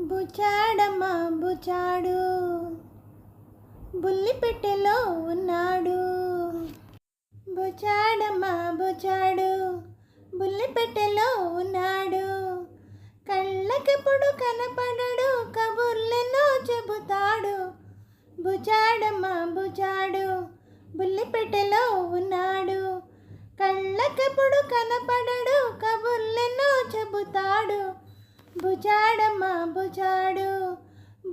బుచాడమ్మ బుచాడు బుల్లిపెట్టెలో ఉన్నాడు. బుచాడమ్మ బుచాడు బుల్లిపెట్టెలో ఉన్నాడు. కళ్ళకెప్పుడు కనపడడు, కబుర్లెన్నో చెబుతాడు. బుచాడమ్మ బుచాడు బుల్లిపెట్టెలో ఉన్నాడు. కళ్ళకెప్పుడు కనపడడు, కబుర్లెన్నో చెబుతాడు. బుచాడమ్మ బుచాడు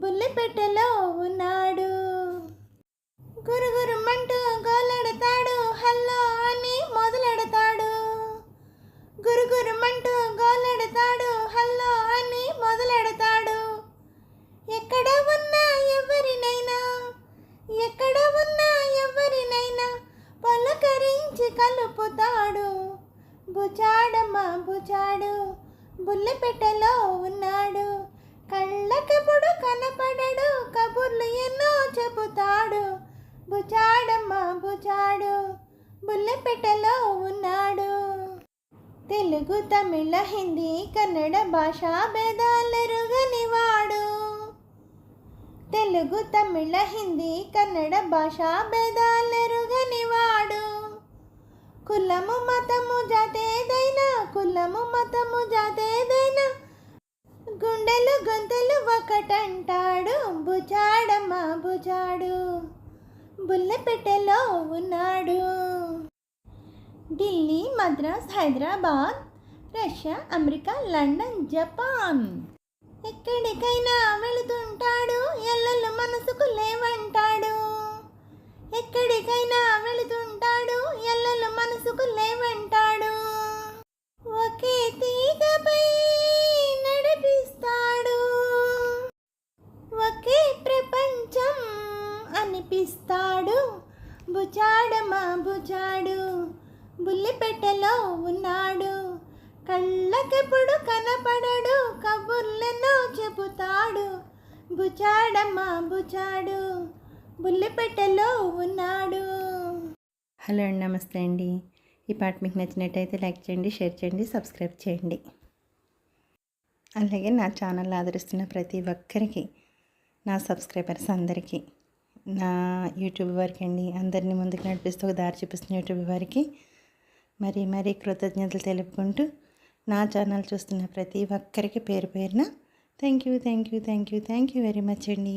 బుల్లిపెట్టెలో ఉన్నాడు. గురుగురుమంటూ గోలెడతాడు, హల్లో అని మొదలెడతాడు. గురుగురుమంటూ గోలెడతాడు, హల్లో అని మొదలెడతాడు. ఎక్కడ ఉన్నా ఎవరినైనా, ఎక్కడ ఉన్నా ఎవరినైనా పలకరించి కలుపుతాడు. బుచాడమ్మ బుచాడు బుల్లిపెట్టెలో ఉన్నాడు. కళ్ళకెప్పుడు కనపడడు, కబుర్లు ఎన్నో చెబుతాడు. బుచాడమ్మ బుచాడు బుల్లిపెట్టెలో ఉన్నాడు. తెలుగు తమిళ హిందీ కన్నడ భాషా భేదాలెరుగనివాడు. తెలుగు తమిళ హిందీ కన్నడ భాషా భేదాలెరుగనివాడు. కులము మతము జాతేదైనా, కులము మతము జాతేదైనా గుండెలు గొంతులు ఒకటంటాడు. బుచాడమ్మ బుచాడు బుల్లిపెట్టెలో ఉన్నాడు. Delhi, Madras, Hyderabad, Russia, America, London, Japan ఎక్కడికైనా వెళుతుంటాడు. ఎల్లలు మనసుకు లేవంటాడు. ఎక్కడికైనా వెళుతుంటాడు, ఎల్లలు మనసుకు లేవంటాడు. ఒకే తీగపై నడిపిస్తాడు, ఒకే ప్రపంచం అనిపిస్తాడు. బుచాడమ్మ బుచాడు బుల్లిపెట్టెలో ఉన్నాడు. కళ్ళకెప్పుడు కనపడడు, కబుర్లెన్నో చెబుతాడు. బుచాడమ్మ బుచాడు బుల్లిపెట్టెలో ఉన్నాడు. హలో అండి, నమస్తే అండి. ఈ పాట మీకు నచ్చినట్టయితే లైక్ చేయండి, షేర్ చేయండి, సబ్స్క్రైబ్ చేయండి. అలాగే నా ఛానల్ ఆదరిస్తున్న ప్రతి ఒక్కరికి, నా సబ్స్క్రైబర్స్ అందరికీ, నా యూట్యూబ్ వారికి అండి, అందరినీ ముందుకు నడిపిస్తూ ఒక దారి చూపిస్తున్న యూట్యూబ్ వారికి మరీ కృతజ్ఞతలు తెలుపుకుంటూ, నా ఛానల్ చూస్తున్న ప్రతి ఒక్కరికి పేరు పేరున థ్యాంక్ యూ వెరీ మచ్ అండి.